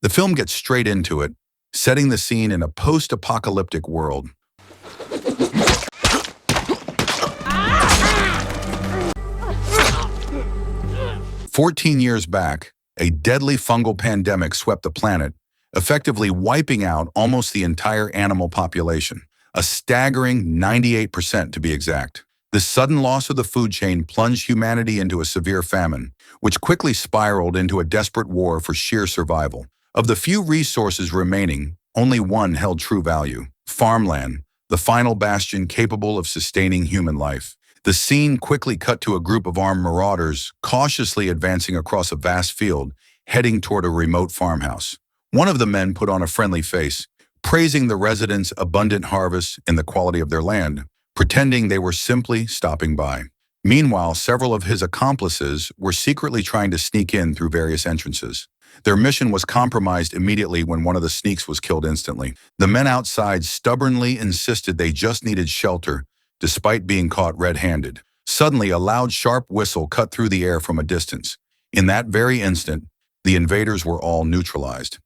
The film gets straight into it, setting the scene in a post-apocalyptic world. 14 years back, a deadly fungal pandemic swept the planet, effectively wiping out almost the entire animal population, a staggering 98% to be exact. The sudden loss of the food chain plunged humanity into a severe famine, which quickly spiraled into a desperate war for sheer survival. Of the few resources remaining, only one held true value: farmland, the final bastion capable of sustaining human life. The scene quickly cut to a group of armed marauders cautiously advancing across a vast field, heading toward a remote farmhouse. One of the men put on a friendly face, praising the residents' abundant harvests and the quality of their land, pretending they were simply stopping by. Meanwhile, several of his accomplices were secretly trying to sneak in through various entrances. Their mission was compromised immediately when one of the sneaks was killed instantly. The men outside stubbornly insisted they just needed shelter, despite being caught red-handed. Suddenly, a loud, sharp whistle cut through the air from a distance. In that very instant, the invaders were all neutralized.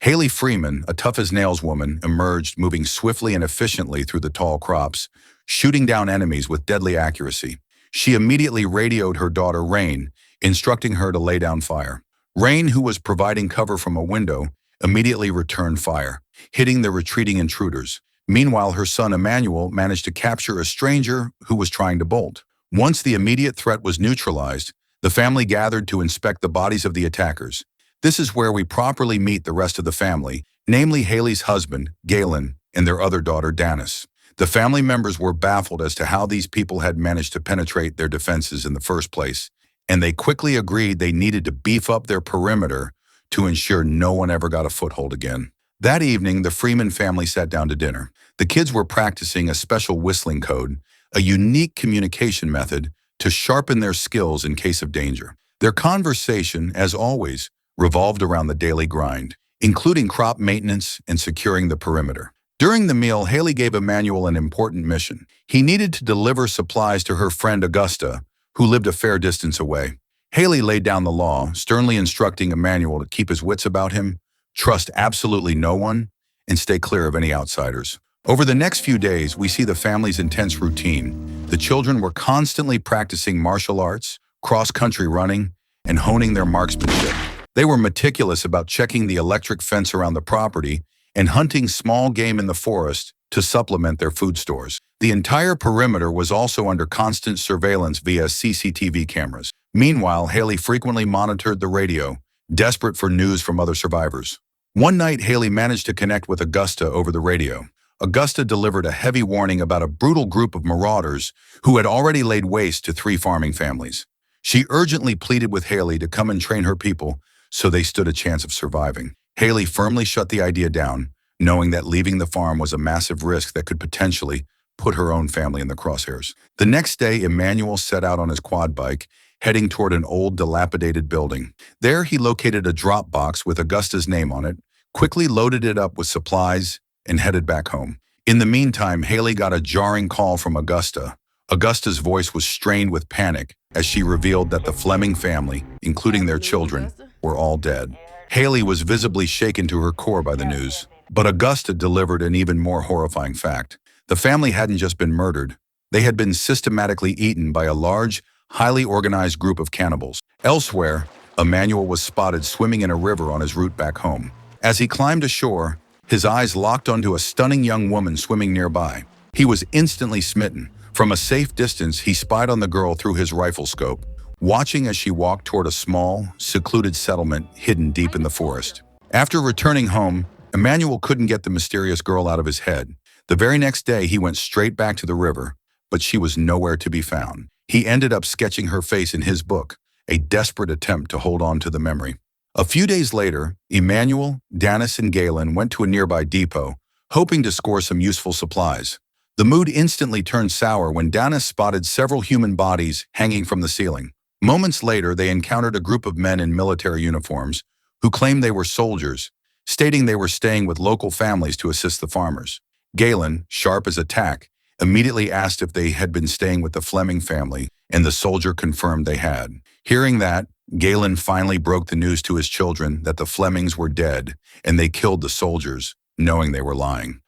Haley Freeman, a tough-as-nails woman, emerged, moving swiftly and efficiently through the tall crops, shooting down enemies with deadly accuracy. She immediately radioed her daughter, Rain, instructing her to lay down fire. Rain, who was providing cover from a window, immediately returned fire, hitting the retreating intruders. Meanwhile, her son, Emmanuel, managed to capture a stranger who was trying to bolt. Once the immediate threat was neutralized, the family gathered to inspect the bodies of the attackers. This is where we properly meet the rest of the family, namely Haley's husband, Galen, and their other daughter, Danis. The family members were baffled as to how these people had managed to penetrate their defenses in the first place, and they quickly agreed they needed to beef up their perimeter to ensure no one ever got a foothold again. That evening, the Freeman family sat down to dinner. The kids were practicing a special whistling code, a unique communication method to sharpen their skills in case of danger. Their conversation, as always, revolved around the daily grind, including crop maintenance and securing the perimeter. During the meal, Haley gave Emmanuel an important mission. He needed to deliver supplies to her friend Augusta, who lived a fair distance away. Haley laid down the law, sternly instructing Emmanuel to keep his wits about him, trust absolutely no one, and stay clear of any outsiders. Over the next few days, we see the family's intense routine. The children were constantly practicing martial arts, cross-country running, and honing their marksmanship. They were meticulous about checking the electric fence around the property and hunting small game in the forest to supplement their food stores. The entire perimeter was also under constant surveillance via CCTV cameras. Meanwhile, Haley frequently monitored the radio, desperate for news from other survivors. One night, Haley managed to connect with Augusta over the radio. Augusta delivered a heavy warning about a brutal group of marauders who had already laid waste to 3 farming families. She urgently pleaded with Haley to come and train her people so they stood a chance of surviving. Haley firmly shut the idea down, knowing that leaving the farm was a massive risk that could potentially put her own family in the crosshairs. The next day, Emmanuel set out on his quad bike, heading toward an old, dilapidated building. There, he located a drop box with Augusta's name on it, quickly loaded it up with supplies, and headed back home. In the meantime, Haley got a jarring call from Augusta. Augusta's voice was strained with panic as she revealed that the Fleming family, including their children, were all dead. Haley was visibly shaken to her core by the news, but Augusta delivered an even more horrifying fact. The family hadn't just been murdered. They had been systematically eaten by a large, highly organized group of cannibals. Elsewhere, Emmanuel was spotted swimming in a river on his route back home. As he climbed ashore, his eyes locked onto a stunning young woman swimming nearby. He was instantly smitten. From a safe distance, he spied on the girl through his rifle scope, watching as she walked toward a small, secluded settlement hidden deep in the forest. After returning home, Emmanuel couldn't get the mysterious girl out of his head. The very next day, he went straight back to the river, but she was nowhere to be found. He ended up sketching her face in his book, a desperate attempt to hold on to the memory. A few days later, Emmanuel, Danis, and Galen went to a nearby depot, hoping to score some useful supplies. The mood instantly turned sour when Danis spotted several human bodies hanging from the ceiling. Moments later, they encountered a group of men in military uniforms who claimed they were soldiers, stating they were staying with local families to assist the farmers. Galen, sharp as a tack, immediately asked if they had been staying with the Fleming family, and the soldier confirmed they had. Hearing that, Galen finally broke the news to his children that the Flemings were dead, and they killed the soldiers, knowing they were lying.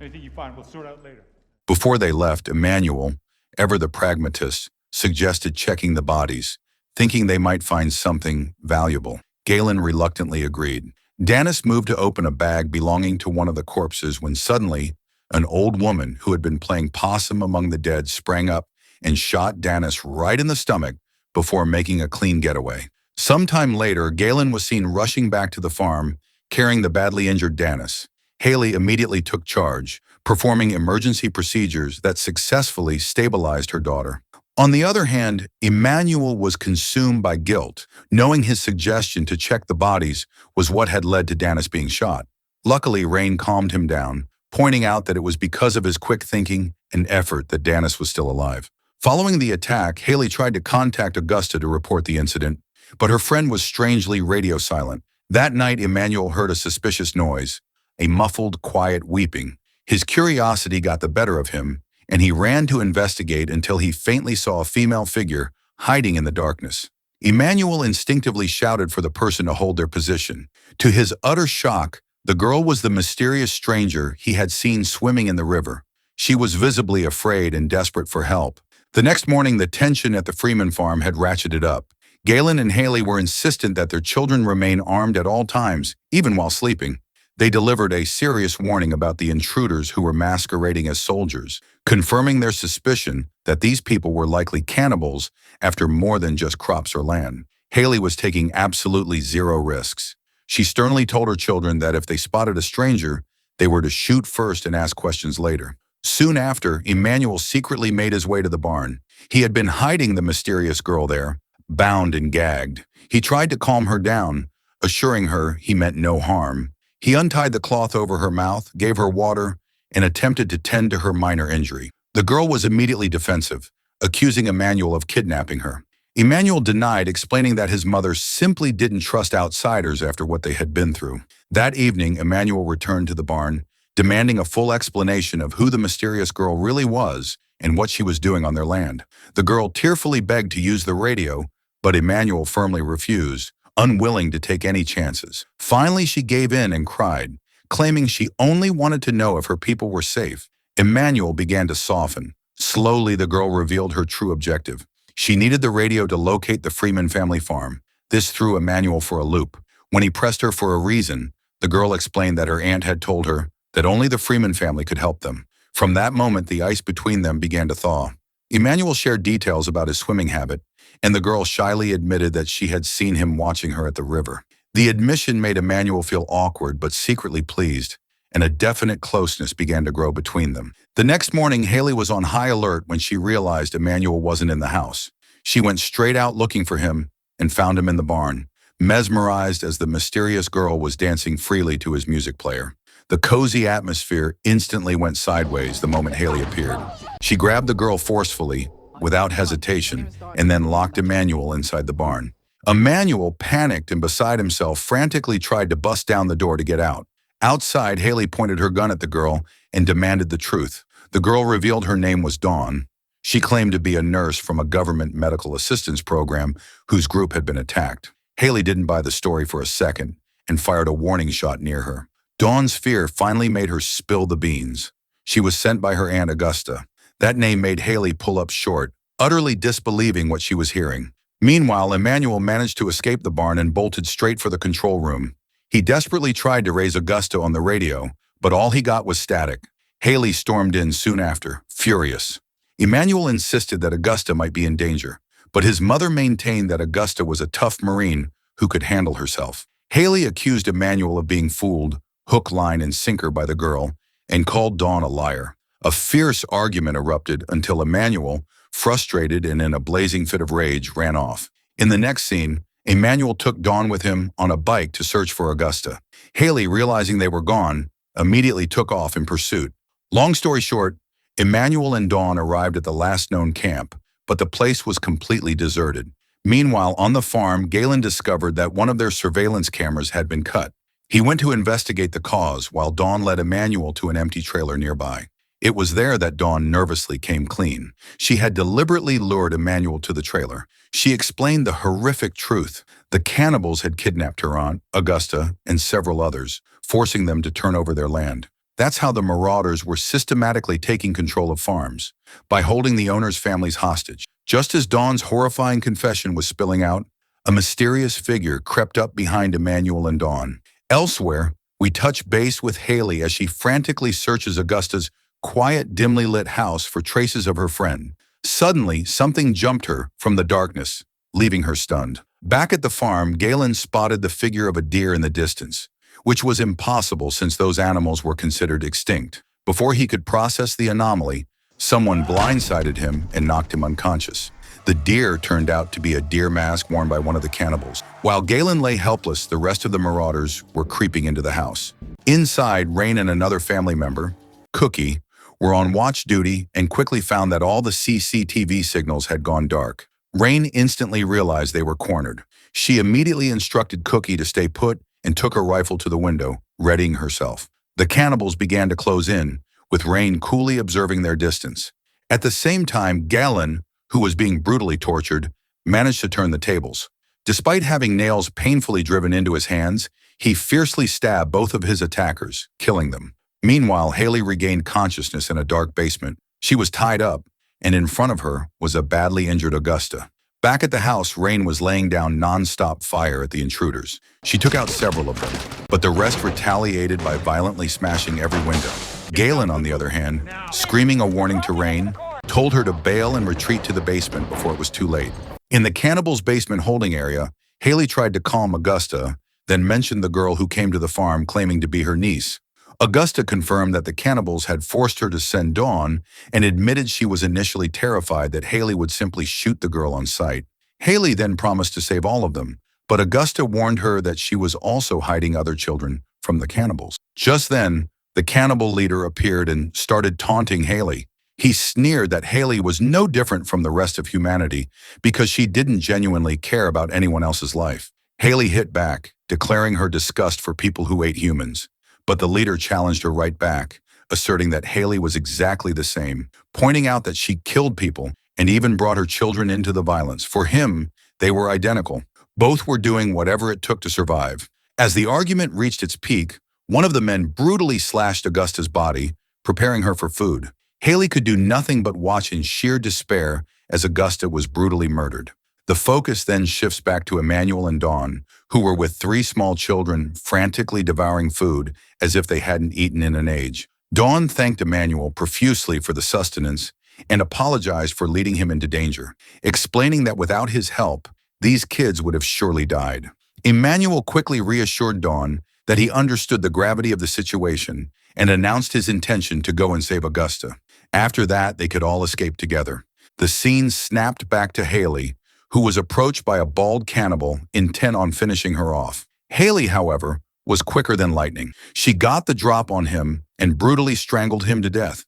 Anything you find, we'll sort out later. Before they left, Emmanuel, ever the pragmatist, suggested checking the bodies, thinking they might find something valuable. Galen reluctantly agreed. Danis moved to open a bag belonging to one of the corpses when suddenly, an old woman who had been playing possum among the dead sprang up and shot Danis right in the stomach before making a clean getaway. Sometime later, Galen was seen rushing back to the farm, carrying the badly injured Danis. Haley immediately took charge, performing emergency procedures that successfully stabilized her daughter. On the other hand, Emmanuel was consumed by guilt, knowing his suggestion to check the bodies was what had led to Danis being shot. Luckily, Rain calmed him down, pointing out that it was because of his quick thinking and effort that Danis was still alive. Following the attack, Haley tried to contact Augusta to report the incident, but her friend was strangely radio silent. That night, Emmanuel heard a suspicious noise, a muffled, quiet weeping. His curiosity got the better of him, and he ran to investigate until he faintly saw a female figure hiding in the darkness. Emmanuel instinctively shouted for the person to hold their position. To his utter shock, the girl was the mysterious stranger he had seen swimming in the river. She was visibly afraid and desperate for help. The next morning, the tension at the Freeman farm had ratcheted up. Galen and Haley were insistent that their children remain armed at all times, even while sleeping. They delivered a serious warning about the intruders who were masquerading as soldiers, confirming their suspicion that these people were likely cannibals after more than just crops or land. Haley was taking absolutely zero risks. She sternly told her children that if they spotted a stranger, they were to shoot first and ask questions later. Soon after, Emmanuel secretly made his way to the barn. He had been hiding the mysterious girl there, bound and gagged. He tried to calm her down, assuring her he meant no harm. He untied the cloth over her mouth, gave her water, and attempted to tend to her minor injury. The girl was immediately defensive, accusing Emmanuel of kidnapping her. Emmanuel denied, explaining that his mother simply didn't trust outsiders after what they had been through. That evening, Emmanuel returned to the barn, demanding a full explanation of who the mysterious girl really was and what she was doing on their land. The girl tearfully begged to use the radio, but Emmanuel firmly refused, unwilling to take any chances. Finally, she gave in and cried, claiming she only wanted to know if her people were safe. Emmanuel began to soften. Slowly, the girl revealed her true objective. She needed the radio to locate the Freeman family farm. This threw Emmanuel for a loop. When he pressed her for a reason, the girl explained that her aunt had told her that only the Freeman family could help them. From that moment, the ice between them began to thaw. Emmanuel shared details about his swimming habit, and the girl shyly admitted that she had seen him watching her at the river. The admission made Emmanuel feel awkward but secretly pleased, and a definite closeness began to grow between them. The next morning, Haley was on high alert when she realized Emmanuel wasn't in the house. She went straight out looking for him and found him in the barn, mesmerized as the mysterious girl was dancing freely to his music player. The cozy atmosphere instantly went sideways the moment Haley appeared. She grabbed the girl forcefully, without hesitation, and then locked Emmanuel inside the barn. Emmanuel, panicked and beside himself, frantically tried to bust down the door to get out. Outside, Haley pointed her gun at the girl and demanded the truth. The girl revealed her name was Dawn. She claimed to be a nurse from a government medical assistance program whose group had been attacked. Haley didn't buy the story for a second and fired a warning shot near her. Dawn's fear finally made her spill the beans. She was sent by her Aunt Augusta. That name made Haley pull up short, utterly disbelieving what she was hearing. Meanwhile, Emmanuel managed to escape the barn and bolted straight for the control room. He desperately tried to raise Augusta on the radio, but all he got was static. Haley stormed in soon after, furious. Emmanuel insisted that Augusta might be in danger, but his mother maintained that Augusta was a tough Marine who could handle herself. Haley accused Emmanuel of being fooled, hook, line, and sinker by the girl, and called Dawn a liar. A fierce argument erupted until Emmanuel, frustrated and in a blazing fit of rage, ran off. In the next scene, Emmanuel took Dawn with him on a bike to search for Augusta. Haley, realizing they were gone, immediately took off in pursuit. Long story short, Emmanuel and Dawn arrived at the last known camp, but the place was completely deserted. Meanwhile, on the farm, Galen discovered that one of their surveillance cameras had been cut. He went to investigate the cause while Dawn led Emmanuel to an empty trailer nearby. It was there that Dawn nervously came clean. She had deliberately lured Emmanuel to the trailer. She explained the horrific truth. The cannibals had kidnapped her aunt, Augusta, and several others, forcing them to turn over their land. That's how the marauders were systematically taking control of farms, by holding the owners' families hostage. Just as Dawn's horrifying confession was spilling out, a mysterious figure crept up behind Emmanuel and Dawn. Elsewhere, we touch base with Haley as she frantically searches Augusta's quiet, dimly lit house for traces of her friend. Suddenly, something jumped her from the darkness, leaving her stunned. Back at the farm, Galen spotted the figure of a deer in the distance, which was impossible since those animals were considered extinct. Before he could process the anomaly, someone blindsided him and knocked him unconscious. The deer turned out to be a deer mask worn by one of the cannibals. While Galen lay helpless, the rest of the marauders were creeping into the house. Inside, Rain and another family member, Cookie, were on watch duty and quickly found that all the CCTV signals had gone dark. Rain instantly realized they were cornered. She immediately instructed Cookie to stay put and took her rifle to the window, readying herself. The cannibals began to close in, with Rain coolly observing their distance. At the same time, Galen, who was being brutally tortured, managed to turn the tables. Despite having nails painfully driven into his hands, he fiercely stabbed both of his attackers, killing them. Meanwhile, Haley regained consciousness in a dark basement. She was tied up, and in front of her was a badly injured Augusta. Back at the house, Rain was laying down non-stop fire at the intruders. She took out several of them, but the rest retaliated by violently smashing every window. Galen, on the other hand, screaming a warning to Rain, told her to bail and retreat to the basement before it was too late. In the cannibals' basement holding area, Haley tried to calm Augusta, then mentioned the girl who came to the farm claiming to be her niece. Augusta confirmed that the cannibals had forced her to send Dawn and admitted she was initially terrified that Haley would simply shoot the girl on sight. Haley then promised to save all of them, but Augusta warned her that she was also hiding other children from the cannibals. Just then, the cannibal leader appeared and started taunting Haley. He sneered that Haley was no different from the rest of humanity because she didn't genuinely care about anyone else's life. Haley hit back, declaring her disgust for people who ate humans. But the leader challenged her right back, asserting that Haley was exactly the same, pointing out that she killed people and even brought her children into the violence. For him, they were identical. Both were doing whatever it took to survive. As the argument reached its peak, one of the men brutally slashed Augusta's body, preparing her for food. Haley could do nothing but watch in sheer despair as Augusta was brutally murdered. The focus then shifts back to Emmanuel and Dawn, who were with 3 small children frantically devouring food as if they hadn't eaten in an age. Dawn thanked Emmanuel profusely for the sustenance and apologized for leading him into danger, explaining that without his help, these kids would have surely died. Emmanuel quickly reassured Dawn that he understood the gravity of the situation and announced his intention to go and save Augusta. After that, they could all escape together. The scene snapped back to Haley, who was approached by a bald cannibal intent on finishing her off. Haley, however, was quicker than lightning. She got the drop on him and brutally strangled him to death.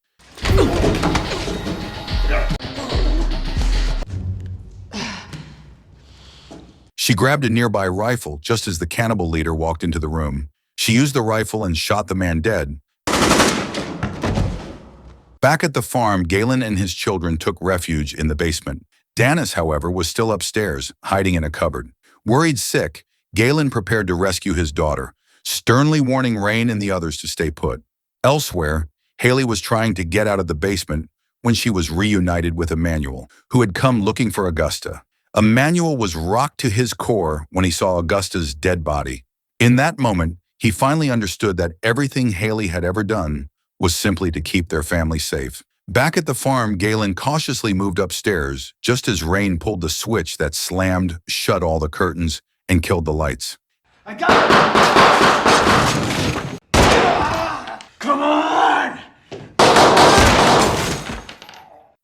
She grabbed a nearby rifle just as the cannibal leader walked into the room. She used the rifle and shot the man dead. Back at the farm, Galen and his children took refuge in the basement. Danis, however, was still upstairs, hiding in a cupboard. Worried sick, Galen prepared to rescue his daughter, sternly warning Rain and the others to stay put. Elsewhere, Haley was trying to get out of the basement when she was reunited with Emmanuel, who had come looking for Augusta. Emmanuel was rocked to his core when he saw Augusta's dead body. In that moment, he finally understood that everything Haley had ever done was simply to keep their family safe. Back at the farm, Galen cautiously moved upstairs just as Rain pulled the switch that slammed shut all the curtains and killed the lights. I got it! Come on!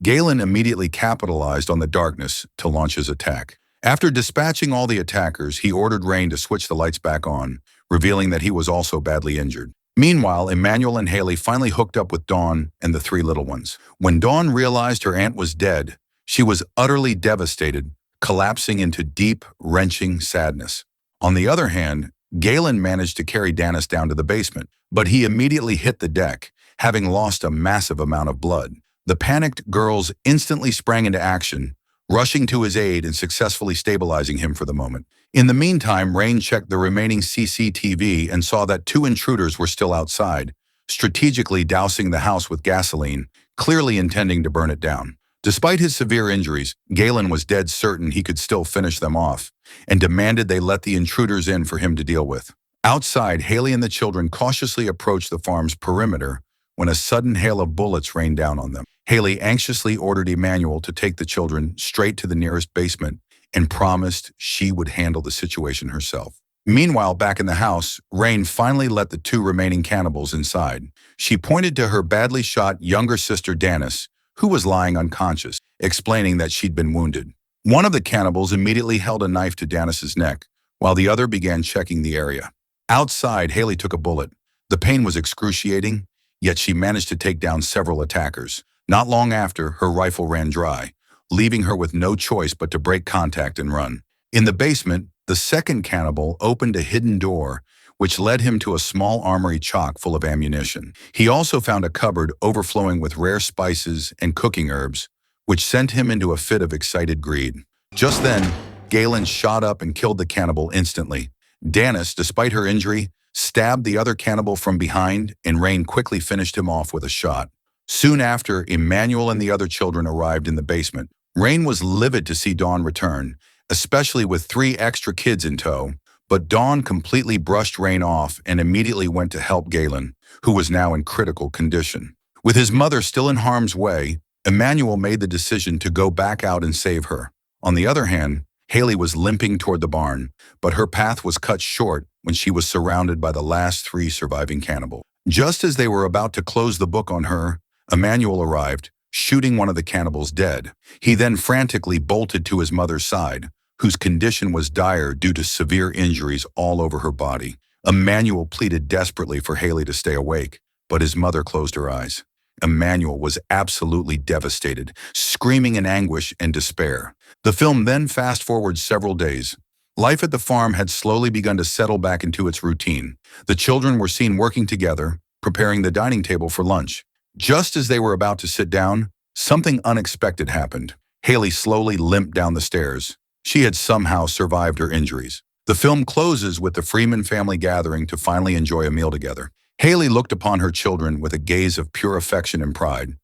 Galen immediately capitalized on the darkness to launch his attack. After dispatching all the attackers, he ordered Rain to switch the lights back on, revealing that he was also badly injured. Meanwhile, Emmanuel and Haley finally hooked up with Dawn and the 3 little ones. When Dawn realized her aunt was dead, she was utterly devastated, collapsing into deep, wrenching sadness. On the other hand, Galen managed to carry Dennis down to the basement, but he immediately hit the deck, having lost a massive amount of blood. The panicked girls instantly sprang into action, rushing to his aid and successfully stabilizing him for the moment. In the meantime, Rain checked the remaining CCTV and saw that 2 intruders were still outside, strategically dousing the house with gasoline, clearly intending to burn it down. Despite his severe injuries, Galen was dead certain he could still finish them off, and demanded they let the intruders in for him to deal with. Outside, Haley and the children cautiously approached the farm's perimeter when a sudden hail of bullets rained down on them. Haley anxiously ordered Emmanuel to take the children straight to the nearest basement and promised she would handle the situation herself. Meanwhile, back in the house, Rain finally let the 2 remaining cannibals inside. She pointed to her badly shot younger sister Dennis, who was lying unconscious, explaining that she'd been wounded. One of the cannibals immediately held a knife to Dennis's neck, while the other began checking the area. Outside, Haley took a bullet. The pain was excruciating, yet she managed to take down several attackers. Not long after, her rifle ran dry, leaving her with no choice but to break contact and run. In the basement, the second cannibal opened a hidden door, which led him to a small armory chock full of ammunition. He also found a cupboard overflowing with rare spices and cooking herbs, which sent him into a fit of excited greed. Just then, Galen shot up and killed the cannibal instantly. Dennis, despite her injury, stabbed the other cannibal from behind, and Rain quickly finished him off with a shot. Soon after, Emmanuel and the other children arrived in the basement. Rain was livid to see Dawn return, especially with 3 extra kids in tow, but Dawn completely brushed Rain off and immediately went to help Galen, who was now in critical condition. With his mother still in harm's way, Emmanuel made the decision to go back out and save her. On the other hand, Haley was limping toward the barn, but her path was cut short when she was surrounded by the last 3 surviving cannibals. Just as they were about to close the book on her, Emmanuel arrived, shooting one of the cannibals dead. He then frantically bolted to his mother's side, whose condition was dire due to severe injuries all over her body. Emmanuel pleaded desperately for Haley to stay awake, but his mother closed her eyes. Emmanuel was absolutely devastated, screaming in anguish and despair. The film then fast-forwards several days. Life at the farm had slowly begun to settle back into its routine. The children were seen working together, preparing the dining table for lunch. Just as they were about to sit down, something unexpected happened. Haley slowly limped down the stairs. She had somehow survived her injuries. The film closes with the Freeman family gathering to finally enjoy a meal together. Haley looked upon her children with a gaze of pure affection and pride.